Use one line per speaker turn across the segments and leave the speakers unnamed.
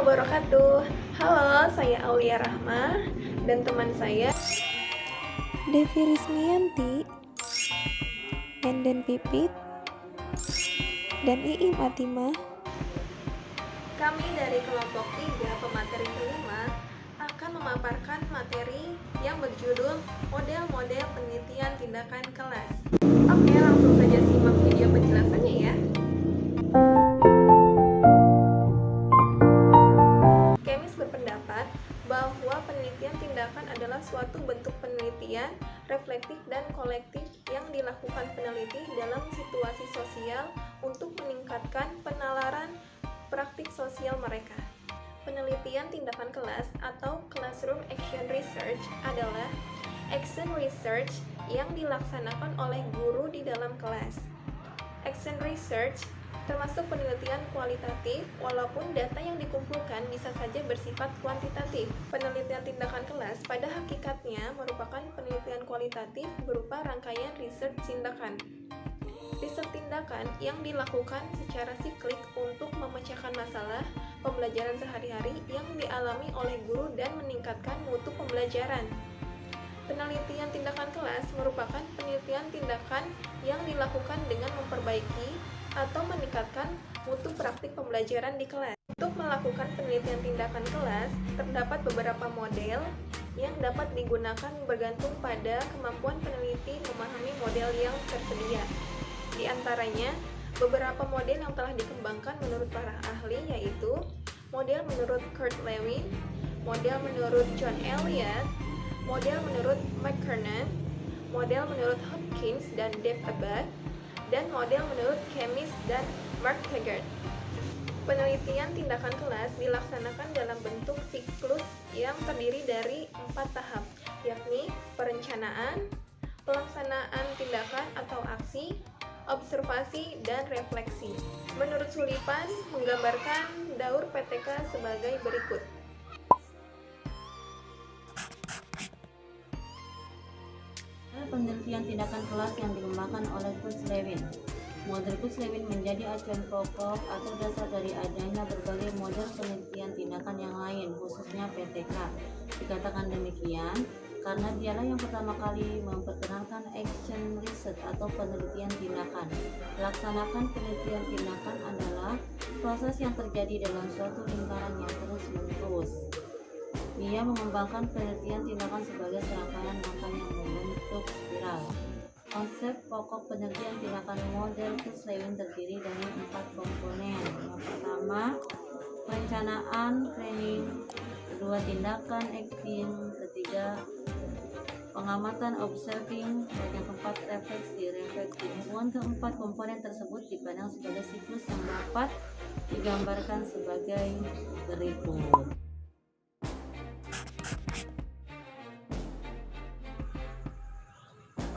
wabarakatuh. Halo, saya Aulia Rahma dan teman saya
Devi Rismianti, Enden Pipit, dan Iim Atimah.
Kami dari kelompok 3 pemateri kelima akan memaparkan materi yang berjudul model-model penelitian tindakan kelas. Oke, langsung saja simak video penjelasannya ya. Kemis berpendapat bahwa penelitian tindakan adalah suatu bentuk penelitian reflektif dan kolektif yang dilakukan peneliti dalam situasi sosial untuk meningkatkan penalaran praktik sosial mereka. Penelitian tindakan kelas atau Classroom Action Research adalah action research yang dilaksanakan oleh guru di dalam kelas. Action research termasuk penelitian kualitatif, walaupun data yang dikumpulkan bisa saja bersifat kuantitatif. Penelitian tindakan kelas pada hakikatnya merupakan penelitian kualitatif berupa rangkaian riset tindakan. Riset tindakan yang dilakukan secara siklik untuk memecahkan masalah pembelajaran sehari-hari yang dialami oleh guru dan meningkatkan mutu pembelajaran. Penelitian tindakan kelas merupakan penelitian tindakan yang dilakukan dengan memperbaiki atau meningkatkan mutu praktik pembelajaran di kelas. Untuk melakukan penelitian tindakan kelas, terdapat beberapa model yang dapat digunakan bergantung pada kemampuan peneliti memahami model yang tersedia. Di antaranya, beberapa model yang telah dikembangkan menurut para ahli yaitu model menurut Kurt Lewin, model menurut John Elliott, model menurut McKernan, model menurut Hopkins dan Dave Abad, dan model menurut Kemis dan Mark Taggart. Penelitian tindakan kelas dilaksanakan dalam bentuk siklus yang terdiri dari 4 tahap, yakni perencanaan, pelaksanaan tindakan atau aksi, observasi, dan refleksi. Menurut Sulipan, menggambarkan daur PTK sebagai berikut.
Penelitian tindakan kelas yang dikembangkan oleh Kutzlewin. Model Kutzlewin menjadi acuan pokok atau dasar dari adanya berbagai model penelitian tindakan yang lain, khususnya PTK. Dikatakan demikian karena dialah yang pertama kali memperkenalkan action research atau penelitian tindakan. Melaksanakan penelitian tindakan adalah proses yang terjadi dalam suatu lingkaran yang terus-menerus. Ia mengembangkan penelitian tindakan sebagai serangkaian langkah yang membentuk spiral. Konsep pokok penelitian tindakan model Kutzlewin terdiri dari 4 komponen. Yang pertama, perencanaan, planning. Kedua, tindakan, acting. Ketiga, pengamatan, observing. Dan yang keempat, refleksi, reflecting. Hubungan keempat komponen tersebut dipandang sebagai siklus yang dapat digambarkan sebagai berikut.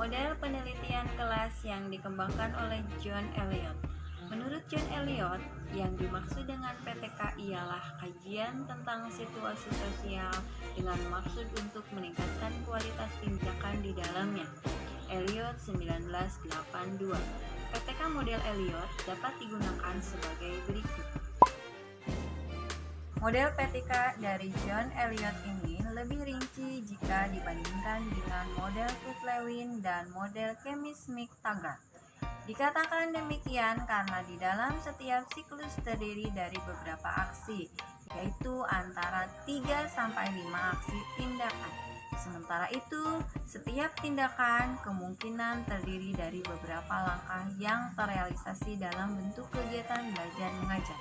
Model penelitian kelas yang dikembangkan oleh John Elliott. Menurut John Elliott, yang dimaksud dengan PTK ialah kajian tentang situasi sosial dengan maksud untuk meningkatkan kualitas tindakan di dalamnya. Elliott 1982. PTK model Elliott dapat digunakan sebagai berikut. Model PTK dari John Elliott ini lebih rinci jika dibandingkan dengan model Kutzlewin dan model Kemis Taggart. Dikatakan demikian karena di dalam setiap siklus terdiri dari beberapa aksi, yaitu antara 3-5 aksi tindakan. Sementara itu, setiap tindakan kemungkinan terdiri dari beberapa langkah yang terrealisasi dalam bentuk kegiatan belajar mengajar.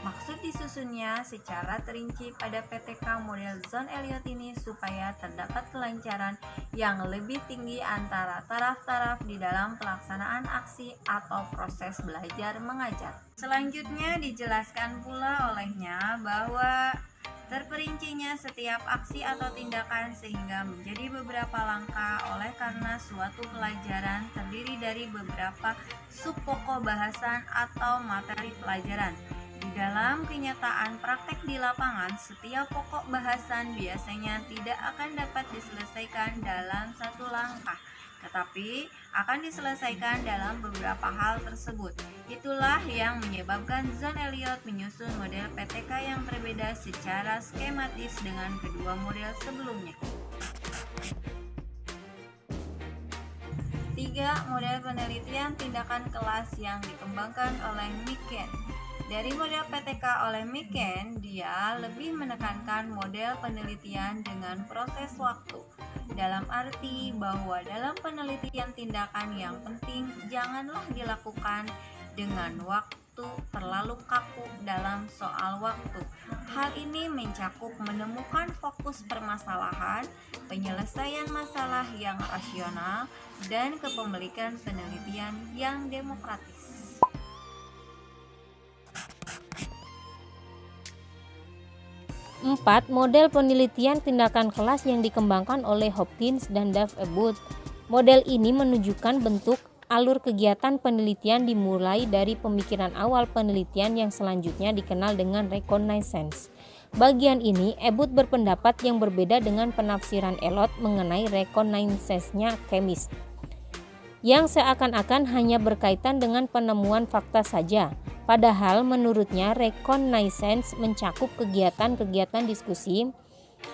Maksud disusunnya secara terinci pada PTK model John Elliott ini supaya terdapat kelancaran yang lebih tinggi antara taraf-taraf di dalam pelaksanaan aksi atau proses belajar mengajar. Selanjutnya dijelaskan pula olehnya bahwa terperincinya setiap aksi atau tindakan sehingga menjadi beberapa langkah oleh karena suatu pelajaran terdiri dari beberapa subpokok bahasan atau materi pelajaran. Di dalam kenyataan praktek di lapangan, setiap pokok bahasan biasanya tidak akan dapat diselesaikan dalam satu langkah. tetapi akan diselesaikan dalam beberapa hal tersebut. Itulah yang menyebabkan John Elliot menyusun model PTK yang berbeda secara skematis dengan kedua model sebelumnya. 3. Model penelitian tindakan kelas yang dikembangkan oleh Miken. Dari model PTK oleh Miken, dia lebih menekankan model penelitian dengan proses waktu. Dalam arti bahwa dalam penelitian tindakan yang penting janganlah dilakukan dengan waktu terlalu kaku dalam soal waktu. Hal ini mencakup menemukan fokus permasalahan, penyelesaian masalah yang rasional, dan kepemilikan penelitian yang demokratis.
4. Model penelitian tindakan kelas yang dikembangkan oleh Hopkins dan Dave Ebbutt. Model ini menunjukkan bentuk alur kegiatan penelitian dimulai dari pemikiran awal penelitian yang selanjutnya dikenal dengan reconnaissance. Bagian ini, Ebbutt berpendapat yang berbeda dengan penafsiran Elliot mengenai reconnaissance-nya kemis, yang seakan-akan hanya berkaitan dengan penemuan fakta saja. Padahal menurutnya reconnaissance mencakup kegiatan-kegiatan diskusi,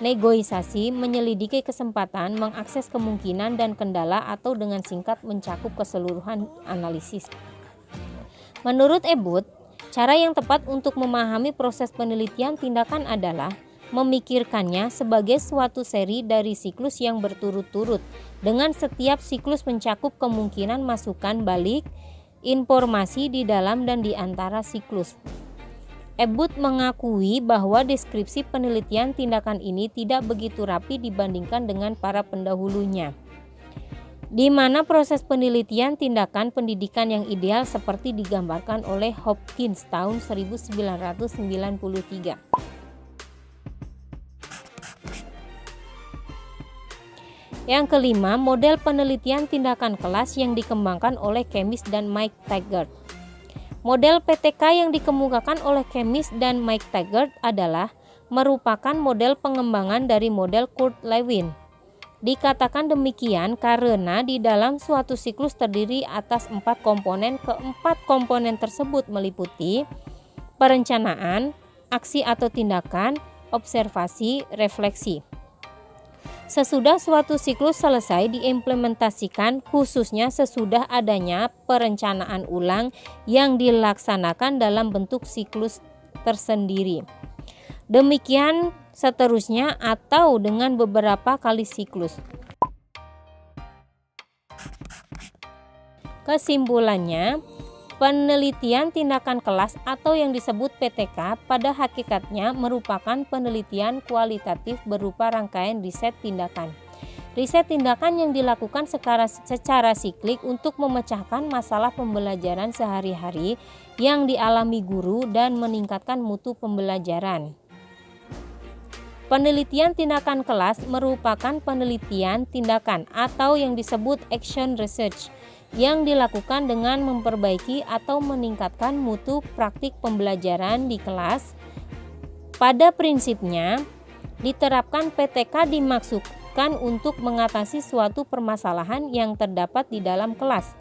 negosiasi, menyelidiki kesempatan, mengakses kemungkinan dan kendala, atau dengan singkat mencakup keseluruhan analisis. Menurut Ebbutt, cara yang tepat untuk memahami proses penelitian tindakan adalah memikirkannya sebagai suatu seri dari siklus yang berturut-turut, dengan setiap siklus mencakup kemungkinan masukan balik informasi di dalam dan di antara siklus. Ebbutt mengakui bahwa deskripsi penelitian tindakan ini tidak begitu rapi dibandingkan dengan para pendahulunya, di mana proses penelitian tindakan pendidikan yang ideal seperti digambarkan oleh Hopkins tahun 1993. Yang kelima, model penelitian tindakan kelas yang dikembangkan oleh Chemis dan Mike Taggart. Model PTK yang dikemukakan oleh Chemis dan Mike Taggart adalah merupakan model pengembangan dari model Kurt Lewin. Dikatakan demikian karena di dalam suatu siklus terdiri atas 4 komponen. Keempat komponen tersebut meliputi perencanaan, aksi atau tindakan, observasi, refleksi. Sesudah suatu siklus selesai diimplementasikan, khususnya sesudah adanya perencanaan ulang yang dilaksanakan dalam bentuk siklus tersendiri. Demikian seterusnya atau dengan beberapa kali siklus. Kesimpulannya, penelitian tindakan kelas atau yang disebut PTK pada hakikatnya merupakan penelitian kualitatif berupa rangkaian riset tindakan. Riset tindakan yang dilakukan secara siklik untuk memecahkan masalah pembelajaran sehari-hari yang dialami guru dan meningkatkan mutu pembelajaran. Penelitian tindakan kelas merupakan penelitian tindakan atau yang disebut action research yang dilakukan dengan memperbaiki atau meningkatkan mutu praktik pembelajaran di kelas. Pada prinsipnya, diterapkan PTK dimaksudkan untuk mengatasi suatu permasalahan yang terdapat di dalam kelas.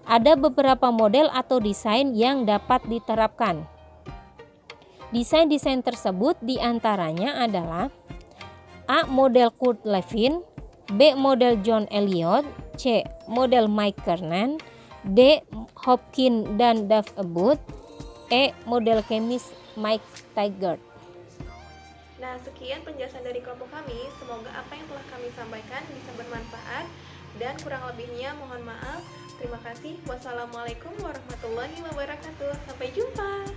Ada beberapa model atau desain yang dapat diterapkan. Desain-desain tersebut diantaranya adalah A. Model Kurt Lewin, B. Model John Elliot, C. Model Mike Kernan, D. Hopkins dan Dave Ebbutt, E. Model Chemis Mike Taggart.
Nah, sekian penjelasan dari kelompok kami. Semoga apa yang telah kami sampaikan bisa bermanfaat dan kurang lebihnya mohon maaf. Terima kasih. Wassalamualaikum warahmatullahi wabarakatuh. Sampai jumpa.